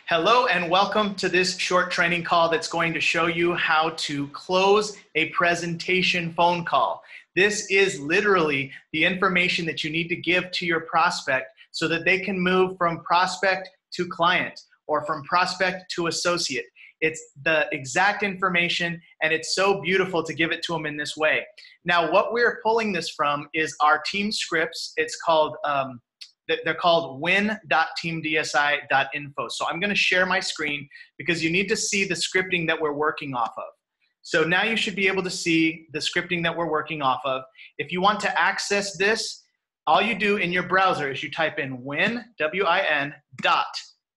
Hello and welcome to this short training call that's going to show you how to close a presentation phone call. This is literally the information that you need to give to your prospect so that they can move from prospect to client or from prospect to associate. It's the exact information, and it's so beautiful to give it to them in this way. Now, what we're pulling this from is our team scripts. It's called they're called win.teamdsi.info. So I'm going to share my screen because you need to see the scripting that we're working off of. So now you should be able to see the scripting that we're working off of. If you want to access this, all you do in your browser is you type in win, W-I-N,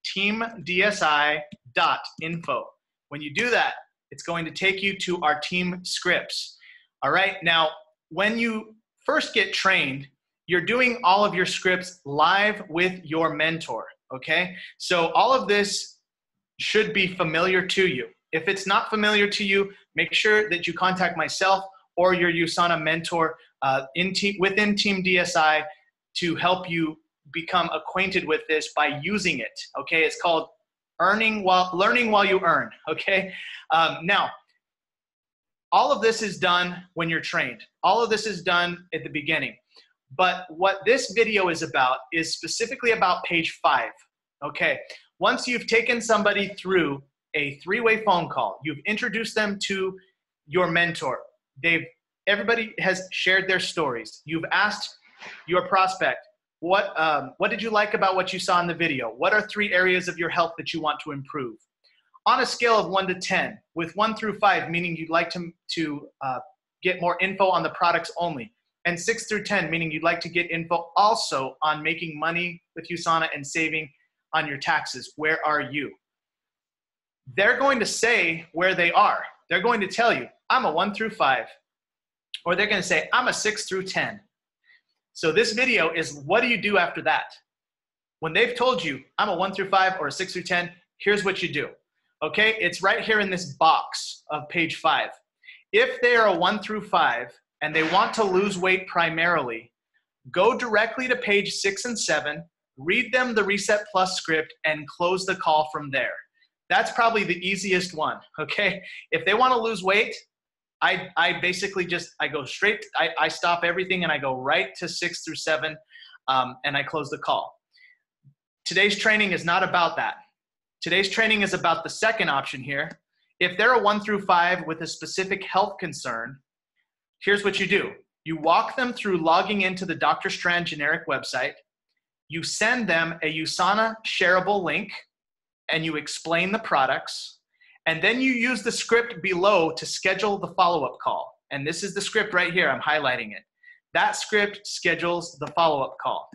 .teamdsi.info. When you do that, it's going to take you to our team scripts. All right, now when you first get trained, you're doing all of your scripts live with your mentor, okay? So all of this should be familiar to you. If it's not familiar to you, make sure that you contact myself or your USANA mentor within Team DSI to help you become acquainted with this by using it, okay? It's called learning while you earn, okay? Now, all of this is done when you're trained. All of this is done at the beginning. But what this video is about is specifically about page 5, okay? Once you've taken somebody through a three-way phone call, you've introduced them to your mentor, everybody has shared their stories. You've asked your prospect, what did you like about what you saw in the video? What are 3 areas of your health that you want to improve? On a scale of 1 to 10, with 1 through 5, meaning you'd like to get more info on the products only, and 6 through 10, meaning you'd like to get info also on making money with USANA and saving on your taxes. Where are you? They're going to say where they are. They're going to tell you, I'm a 1 through 5. Or they're going to say, I'm a 6 through 10. So this video is, what do you do after that? When they've told you, I'm a 1 through 5 or a 6 through 10, here's what you do. Okay, it's right here in this box of page 5. If they are a 1 through 5, and they want to lose weight primarily, go directly to page 6 and 7, read them the Reset Plus script, and close the call from there. That's probably the easiest one, okay? If they want to lose weight, I basically I go straight, I stop everything and I go right to 6 through 7, and I close the call. Today's training is not about that. Today's training is about the second option here. If they're a 1 through 5 with a specific health concern, here's what you do. You walk them through logging into the Dr. Strand generic website. You send them a USANA shareable link, and you explain the products. And then you use the script below to schedule the follow-up call. And this is the script right here. I'm highlighting it. That script schedules the follow-up call.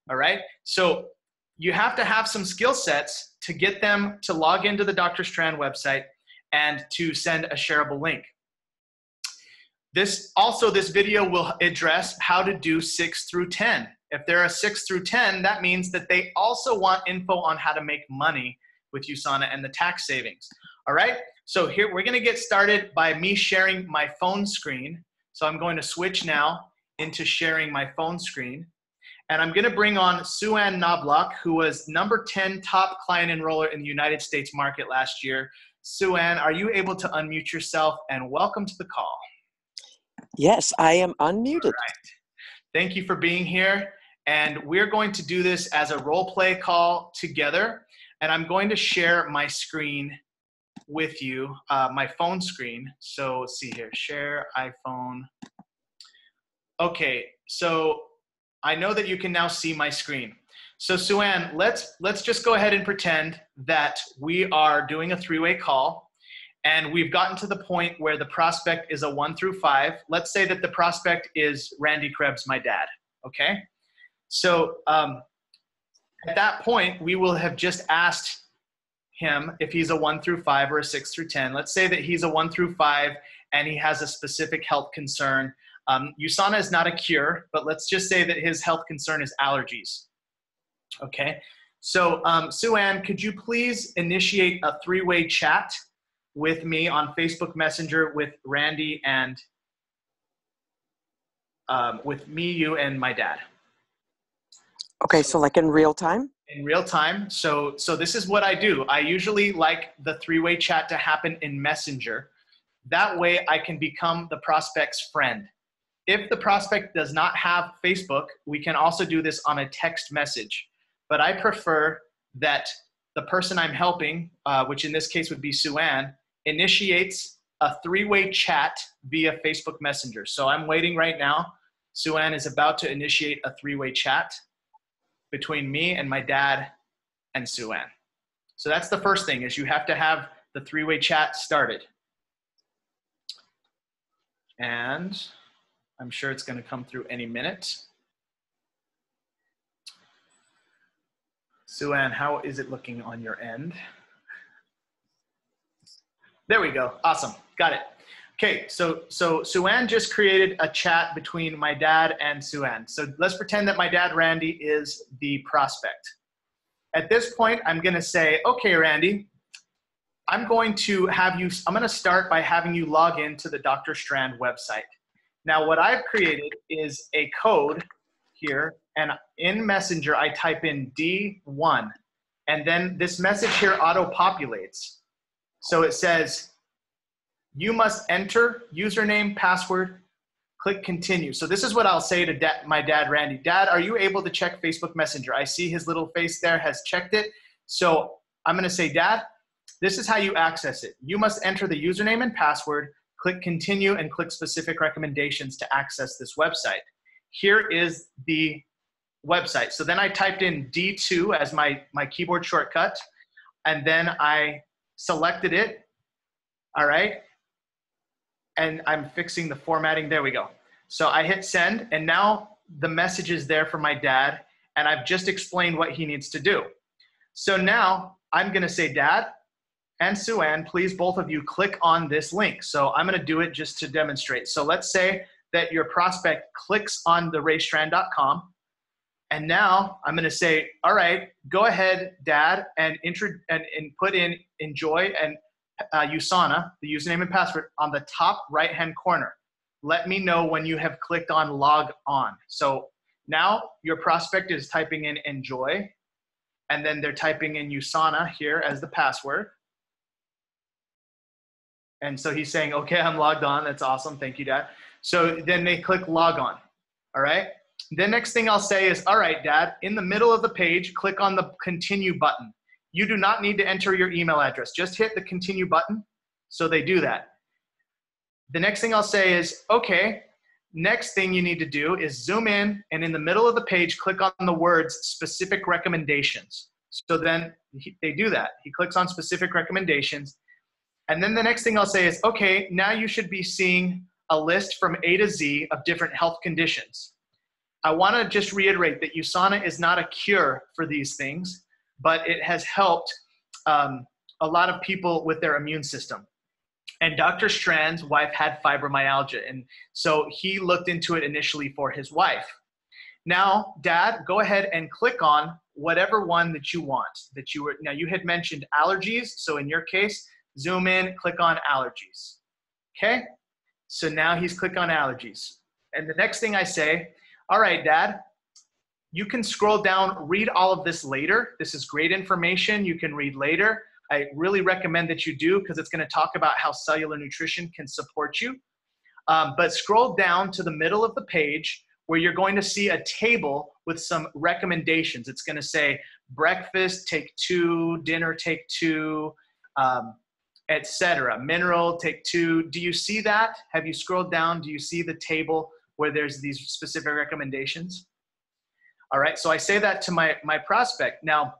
All right? So you have to have some skill sets to get them to log into the Dr. Strand website and to send a shareable link. This video will address how to do 6 through 10. If they're a 6 through 10, that means that they also want info on how to make money with USANA and the tax savings. All right, so here we're gonna get started by me sharing my phone screen. So I'm going to switch now into sharing my phone screen. And I'm gonna bring on Sue-Ann Knobloch, who was number 10 top client enroller in the United States market last year. Sue-Ann, are you able to unmute yourself, and welcome to the call. Yes, I am unmuted. All right. Thank you for being here. And we're going to do this as a role play call together. And I'm going to share my screen with you, my phone screen. So let's see here, share iPhone. Okay, so I know that you can now see my screen. So Sue-Ann, let's just go ahead and pretend that we are doing a 3-way call. And we've gotten to the point where the prospect is a 1 through 5. Let's say that the prospect is Randy Krebs, my dad, okay? So at that point, we will have just asked him if he's a 1 through 5 or a 6 through 10. Let's say that he's a 1 through 5 and he has a specific health concern. USANA is not a cure, but let's just say that his health concern is allergies, okay? So Sue-Ann, could you please initiate a 3-way chat with me on Facebook Messenger with Randy and with me, you, and my dad. Okay, so like in real time? in real time. So this is what I do. I usually like the three-way chat to happen in Messenger. That way I can become the prospect's friend. If the prospect does not have Facebook, we can also do this on a text message. But I prefer that the person I'm helping, which in this case would be Sue-Ann, initiates a three-way chat via Facebook Messenger. So I'm waiting right now. Sue-Ann is about to initiate a three-way chat between me and my dad and Sue-Ann. So that's the first thing, is you have to have the three-way chat started. And I'm sure it's going to come through any minute. Sue-Ann, how is it looking on your end? There we go. Awesome. Got it. Okay, so Sue-Ann just created a chat between my dad and Sue-Ann. So let's pretend that my dad, Randy, is the prospect. At this point, I'm going to say, okay, Randy, I'm going to start by having you log into the Dr. Strand website. Now, what I've created is a code here, and in Messenger, I type in D1, and then this message here auto-populates. So it says, you must enter username, password, click continue. So this is what I'll say to my dad, Randy. Dad, are you able to check Facebook Messenger? I see his little face there has checked it. So I'm going to say, Dad, this is how you access it. You must enter the username and password, click continue, and click specific recommendations to access this website. Here is the website. So then I typed in D2 as my keyboard shortcut, and then I selected it. All right. And I'm fixing the formatting. There we go. So I hit send, and now the message is there for my dad, and I've just explained what he needs to do. So now I'm going to say, Dad and Sue-Ann, please both of you click on this link. So I'm going to do it just to demonstrate. So let's say that your prospect clicks on the raystrand.com, and now I'm going to say, all right, go ahead, Dad, and put in enjoy and USANA, the username and password, on the top right-hand corner. Let me know when you have clicked on log on. So now your prospect is typing in enjoy, and then they're typing in USANA here as the password. And so he's saying, okay, I'm logged on. That's awesome. Thank you, Dad. So then they click log on. All right. The next thing I'll say is, all right, Dad, in the middle of the page, click on the continue button. You do not need to enter your email address. Just hit the continue button. So they do that. The next thing I'll say is, okay, next thing you need to do is zoom in, and in the middle of the page, click on the words specific recommendations. So then they do that. He clicks on specific recommendations. And then the next thing I'll say is, okay, now you should be seeing a list from A to Z of different health conditions. I want to just reiterate that USANA is not a cure for these things, but it has helped a lot of people with their immune system. And Dr. Strand's wife had fibromyalgia, and so he looked into it initially for his wife. Now, Dad, go ahead and click on whatever one that you want. Now, you had mentioned allergies, so in your case, zoom in, click on allergies. Okay? So now he's clicked on allergies. And the next thing I say, all right, Dad, you can scroll down, read all of this later. This is great information. You can read later. I really recommend that you do, because it's going to talk about how cellular nutrition can support you. But scroll down to the middle of the page where you're going to see a table with some recommendations. It's going to say breakfast, take 2, dinner, take 2, etc. Mineral, take 2. Do you see that? Have you scrolled down? Do you see the table where there's these specific recommendations? All right, so I say that to my prospect. Now,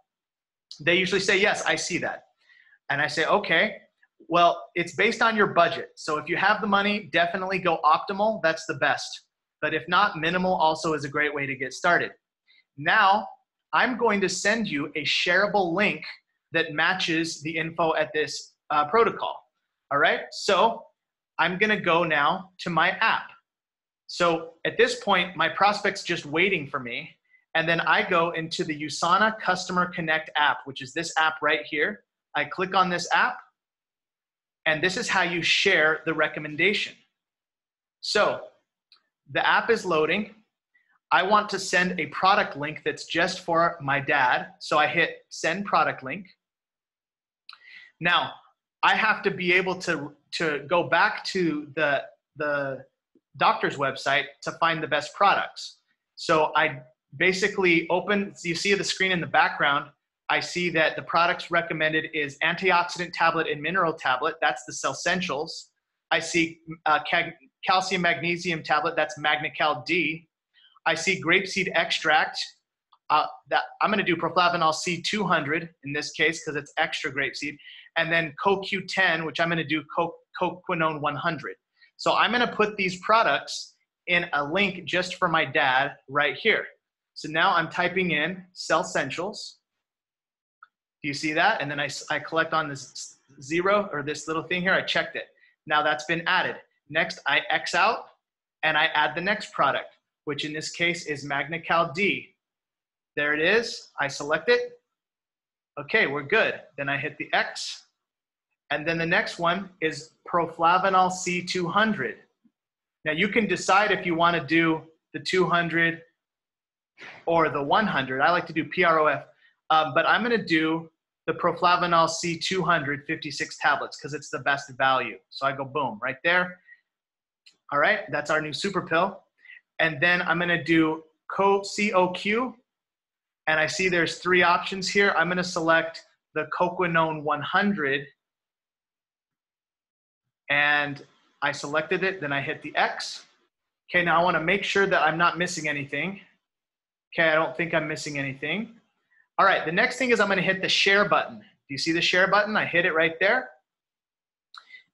they usually say, yes, I see that. And I say, okay, well, it's based on your budget. So if you have the money, definitely go optimal. That's the best. But if not, minimal also is a great way to get started. Now, I'm going to send you a shareable link that matches the info at this protocol. All right, so I'm going to go now to my app. So at this point, my prospect's just waiting for me. And then I go into the USANA Customer Connect app, which is this app right here. I click on this app, and this is how you share the recommendation. So the app is loading. I want to send a product link that's just for my dad. So I hit send product link. Now, I have to be able to go back to the doctor's website to find the best products. So I basically open, you see the screen in the background, I see that the products recommended is antioxidant tablet and mineral tablet. That's the Cellsentials. I see calcium magnesium tablet. That's MagnaCal D. I see grapeseed extract. That I'm going to do Proflavanol C200 in this case because it's extra grapeseed. And then CoQ10, which I'm going to do Coquinone 100. So I'm going to put these products in a link just for my dad right here. So now I'm typing in Cellsentials. Do you see that? And then I collect on this 0 or this little thing here. I checked it. Now that's been added. Next, I X out and I add the next product, which in this case is MagnaCal D. There it is. I select it. Okay, we're good. Then I hit the X. And then the next one is Proflavanol C200. Now you can decide if you want to do the 200 or the 100. I like to do PROF, but I'm going to do the Proflavanol C200 56 tablets because it's the best value. So I go boom right there. All right, that's our new super pill. And then I'm going to do COQ. And I see there's 3 options here. I'm going to select the Coquinone 100. And I selected it. Then I hit the X. Okay, now I want to make sure that I'm not missing anything. Okay, I don't think I'm missing anything. All right, the next thing is I'm going to hit the share button. Do you see the share button? I hit it right there.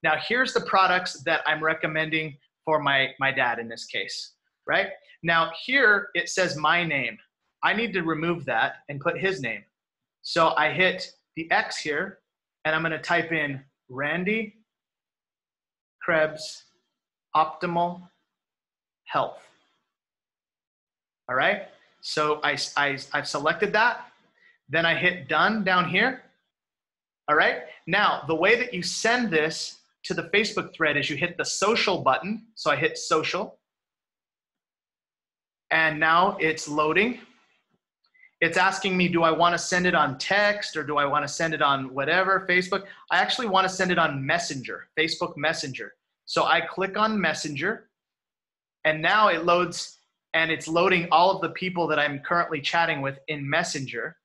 Now here's the products that I'm recommending for my dad in this case, right? Now here it says my name. I need to remove that and put his name. So I hit the X here and I'm going to type in Randy Krebs Optimal Health. All right, so I've selected that. Then I hit done down here. All right, now the way that you send this to the Facebook thread is you hit the social button. So I hit social. And now it's loading. It's asking me, do I want to send it on text or do I want to send it on whatever, Facebook? I actually want to send it on Messenger, Facebook Messenger. So I click on Messenger and now it loads and it's loading all of the people that I'm currently chatting with in Messenger.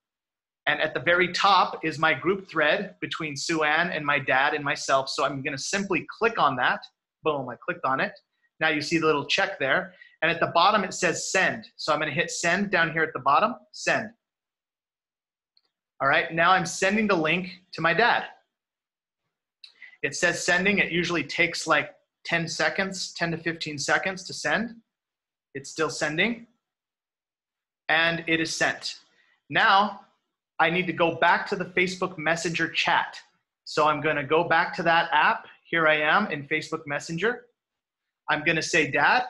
And at the very top is my group thread between Sue-Ann and my dad and myself. So I'm going to simply click on that. Boom, I clicked on it. Now you see the little check there. And at the bottom, it says send. So I'm going to hit send down here at the bottom, send. All right, now I'm sending the link to my dad. It says sending. It usually takes like 10 seconds, 10 to 15 seconds to send. It's still sending. And it is sent. Now, I need to go back to the Facebook Messenger chat. So I'm going to go back to that app. Here I am in Facebook Messenger. I'm going to say, Dad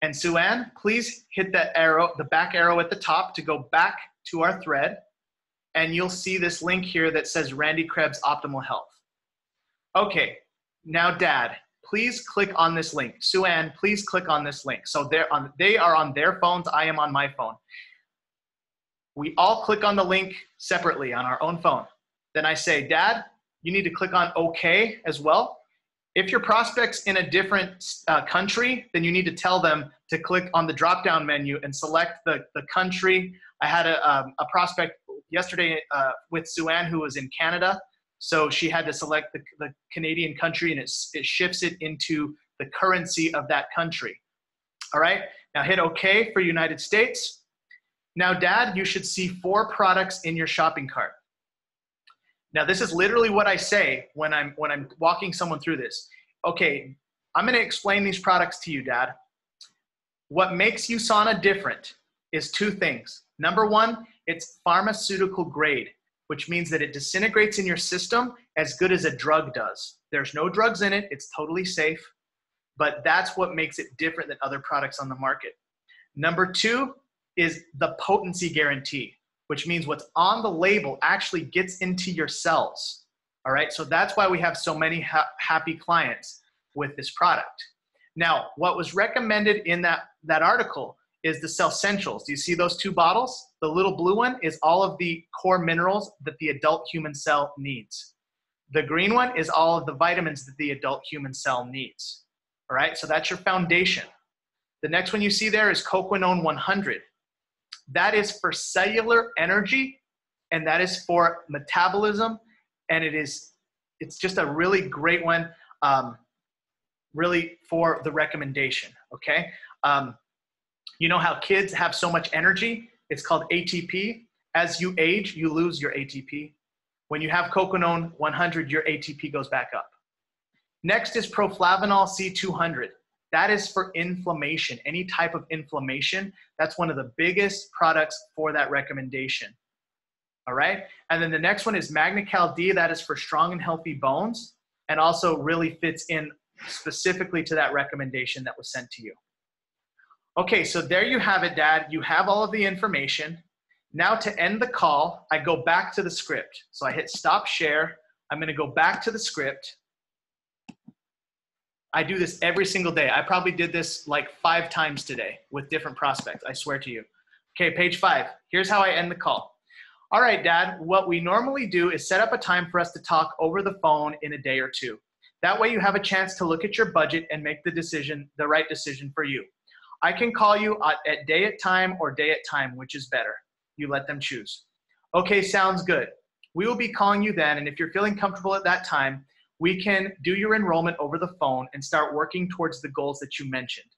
and Sue-Ann, please hit that arrow, the back arrow at the top to go back to our thread. And you'll see this link here that says Randy Krebs Optimal Health. Okay, now Dad, please click on this link. Sue-Ann, please click on this link. So they are on their phones. I am on my phone. We all click on the link separately on our own phone. Then I say, Dad, you need to click on OK as well. If your prospect's in a different country, then you need to tell them to click on the drop-down menu and select the country. I had a prospect yesterday with Sue-Ann who was in Canada. So she had to select the Canadian country and it shifts it into the currency of that country. All right, now hit OK for United States. Now, Dad, you should see 4 products in your shopping cart. Now, this is literally what I say when I'm walking someone through this. Okay, I'm going to explain these products to you, Dad. What makes USANA different is 2 things. Number 1, it's pharmaceutical grade, which means that it disintegrates in your system as good as a drug does. There's no drugs in it. It's totally safe, but that's what makes it different than other products on the market. Number 2 is the potency guarantee, which means what's on the label actually gets into your cells. All right, so that's why we have so many happy clients with this product. Now, what was recommended in that article is the Cellcentials. Do you see those two bottles? The little blue one is all of the core minerals that the adult human cell needs. The green one is all of the vitamins that the adult human cell needs. All right, so that's your foundation. The next one you see there is Coquinone 100. That is for cellular energy, and that is for metabolism, and it's just a really great one, really for the recommendation, okay? You know how kids have so much energy? It's called ATP. As you age, you lose your ATP. When you have Coquinone 100, your ATP goes back up. Next is Proflavanol C200. That is for inflammation, any type of inflammation. That's one of the biggest products for that recommendation. All right? And then the next one is Magnecal D. That is for strong and healthy bones, and also really fits in specifically to that recommendation that was sent to you. Okay, so there you have it, Dad. You have all of the information. Now to end the call, I go back to the script. So I hit stop share. I'm gonna go back to the script. I do this every single day. I probably did this like 5 times today with different prospects, I swear to you. Okay, page 5. Here's how I end the call. All right, Dad, what we normally do is set up a time for us to talk over the phone in a day or 2. That way you have a chance to look at your budget and make the decision, the right decision for you. I can call you at day at time or day at time, which is better. You let them choose. Okay, sounds good. We will be calling you then, and if you're feeling comfortable at that time, we can do your enrollment over the phone and start working towards the goals that you mentioned.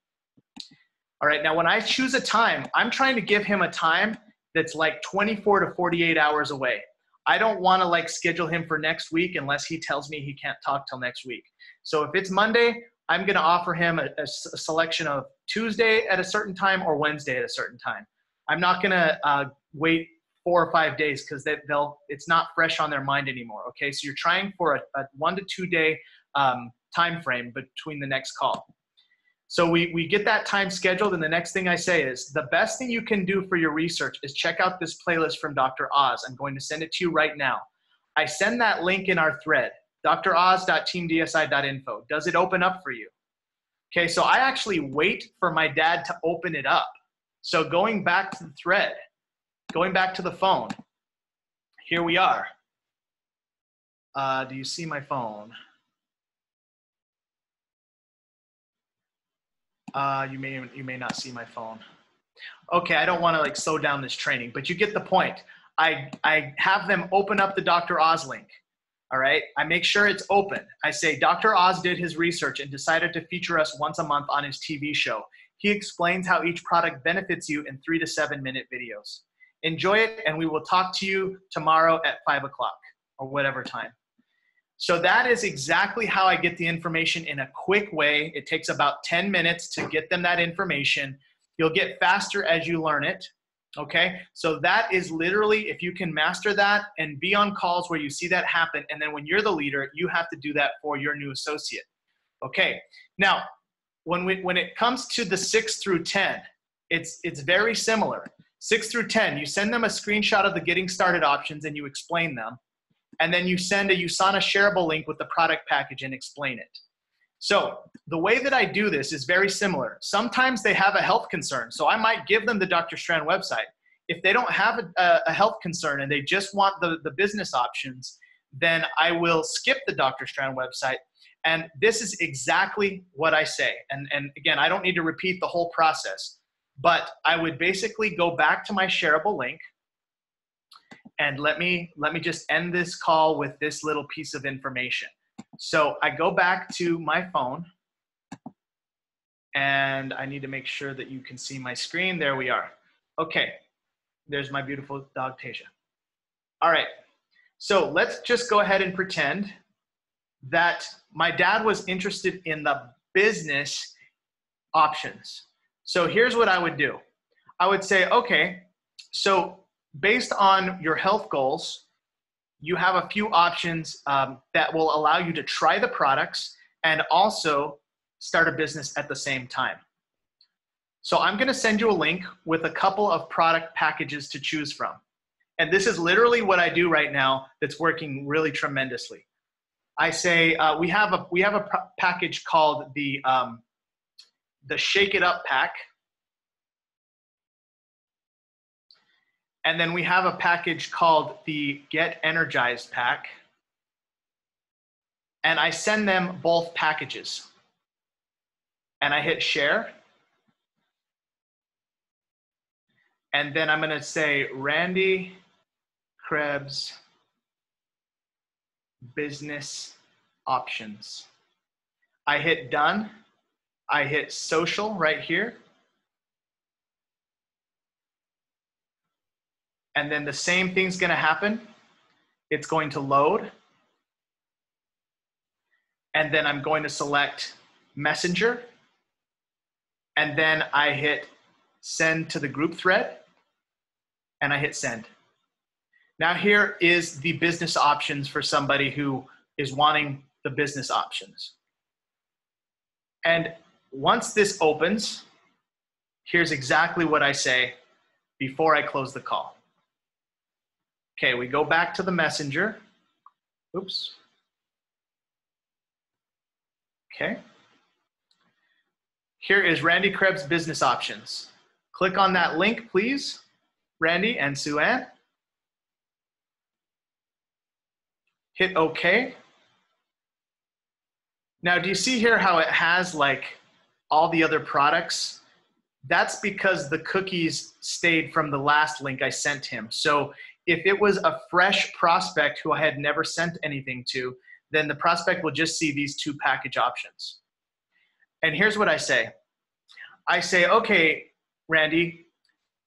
All right, now when I choose a time, I'm trying to give him a time that's like 24 to 48 hours away. I don't want to like schedule him for next week unless he tells me he can't talk till next week. So if it's Monday, I'm going to offer him a selection of Tuesday at a certain time or Wednesday at a certain time. I'm not going to wait 4 or 5 days because it's not fresh on their mind anymore. Okay, so you're trying for a 1 to 2 day time frame between the next call. So we get that time scheduled, and the next thing I say is the best thing you can do for your research is check out this playlist from Dr. Oz. I'm going to send it to you right now. I send that link in our thread, droz.teamdsi.info. Does it open up for you? Okay, so I actually wait for my dad to open it up. So going back to the thread, going back to the phone, here we are. Do you see my phone? You may not see my phone. Okay, I don't want to like slow down this training, but you get the point. I have them open up the Dr. Oz link. All right, I make sure it's open. I say, Dr. Oz did his research and decided to feature us once a month on his TV show. He explains how each product benefits you in 3 to 7 minute videos. Enjoy it, and we will talk to you tomorrow at 5 o'clock or whatever time. So that is exactly how I get the information in a quick way. It takes about 10 minutes to get them that information. You'll get faster as you learn it. Okay, so that is literally, if you can master that and be on calls where you see that happen, and then when you're the leader, you have to do that for your new associate. Okay, now when it comes to the 6 through 10, it's very similar. 6 through 10, you send them a screenshot of the getting started options and you explain them, and then you send a USANA shareable link with the product package and explain it. So the way that I do this is very similar. Sometimes they have a health concern, so I might give them the Dr. Strand website. If they don't have a health concern and they just want the business options, then I will skip the Dr. Strand website. And this is exactly what I say. And again, I don't need to repeat the whole process, but I would basically go back to my shareable link. And let me just end this call with this little piece of information. So I go back to my phone, and I need to make sure that you can see my screen. There we are. Okay, there's my beautiful dog, Tasia. All right, so let's just go ahead and pretend that my dad was interested in the business options. So here's what I would do. I would say, okay, so based on your health goals, you have a few options that will allow you to try the products and also start a business at the same time. So I'm going to send you a link with a couple of product packages to choose from. And this is literally what I do right now that's working really tremendously. I say we have a package called the Shake It Up pack. And then we have a package called the Get Energized pack. And I send them both packages. And I hit share. And then I'm gonna say Randy Krebs business options. I hit done. I hit social right here. And then the same thing's gonna happen. It's going to load. And then I'm going to select Messenger. And then I hit send to the group thread. And I hit send. Now here is the business options for somebody who is wanting the business options. And once this opens, here's exactly what I say before I close the call. Okay, we go back to the messenger. Oops. Okay. Here is Randy Krebs business options. Click on that link, please, Randy and Sue-Ann. Hit OK. Now, do you see here how it has like all the other products? That's because the cookies stayed from the last link I sent him. So if it was a fresh prospect who I had never sent anything to, then the prospect will just see these two package options. And here's what I say. I say, okay, Randy,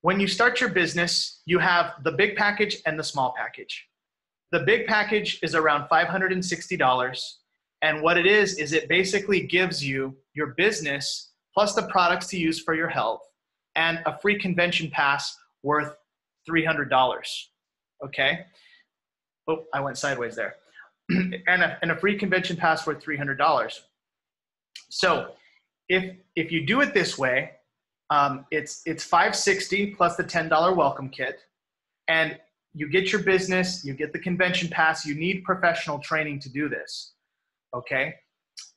when you start your business, you have the big package and the small package. The big package is around $560. And what it is it basically gives you your business plus the products to use for your health and a free convention pass worth $300. Okay? Oh, I went sideways there. and a free convention pass worth $300. So if you do it this way, it's $560 plus the $10 welcome kit, and you get your business, you get the convention pass. You need professional training to do this, okay?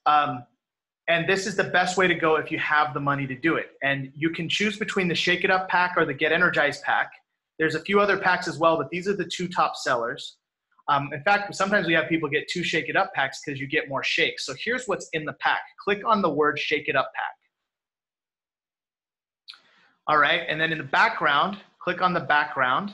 And this is the best way to go if you have the money to do it. And you can choose between the Shake It Up pack or the Get Energized pack. There's a few other packs as well, but these are the two top sellers. In fact, sometimes we have people get 2 Shake It Up packs because you get more shakes. So here's what's in the pack. Click on the word Shake It Up pack. All right, and then in the background, click on the background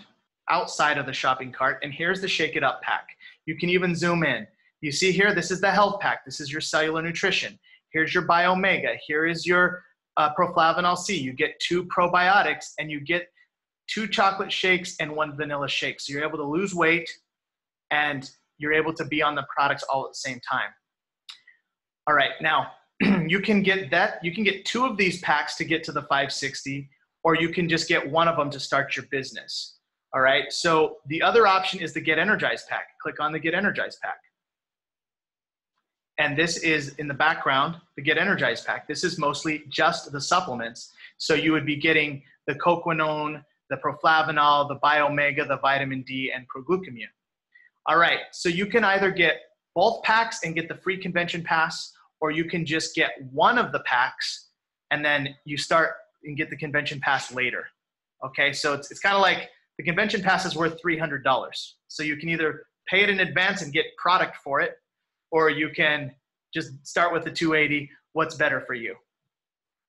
outside of the shopping cart, and here's the Shake It Up pack. You can even zoom in. You see here, this is the health pack. This is your cellular nutrition. Here's your Biomega. Here is your Proflavanol C. You get 2 probiotics, and you get 2 chocolate shakes and 1 vanilla shake. So you're able to lose weight, and you're able to be on the products all at the same time. All right, now you can get 2 of these packs to get to the $560, or you can just get 1 of them to start your business. All right, so the other option is the Get Energized pack. Click on the Get Energized pack. And this is in the background, the Get Energized pack. This is mostly just the supplements. So you would be getting the Coquinone, the Proflavanol, the Biomega, the vitamin D, and Proglucamine. All right, so you can either get both packs and get the free convention pass, or you can just get 1 of the packs and then you start and get the convention pass later. Okay, so it's kind of like the convention pass is worth $300. So you can either pay it in advance and get product for it, or you can just start with the $280. What's better for you?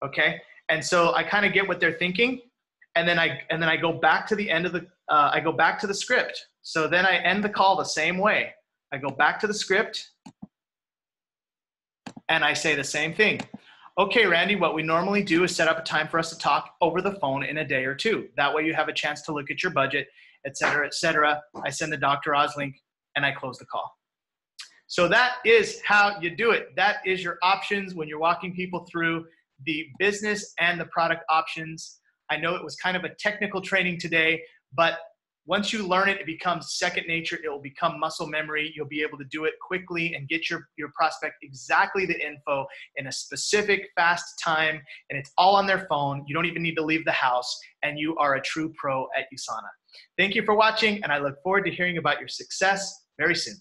Okay, and so I kind of get what they're thinking, and then I go back to the end of the I go back to the script. So then I end the call the same way. I go back to the script, and I say the same thing. Okay, Randy, what we normally do is set up a time for us to talk over the phone in a day or 2. That way you have a chance to look at your budget, et cetera, et cetera. I send the Dr. Oz link, and I close the call. So that is how you do it. That is your options when you're walking people through the business and the product options. I know it was kind of a technical training today, but once you learn it, it becomes second nature. It will become muscle memory. You'll be able to do it quickly and get your prospect exactly the info in a specific, fast time, and it's all on their phone. You don't even need to leave the house, and you are a true pro at USANA. Thank you for watching, and I look forward to hearing about your success very soon.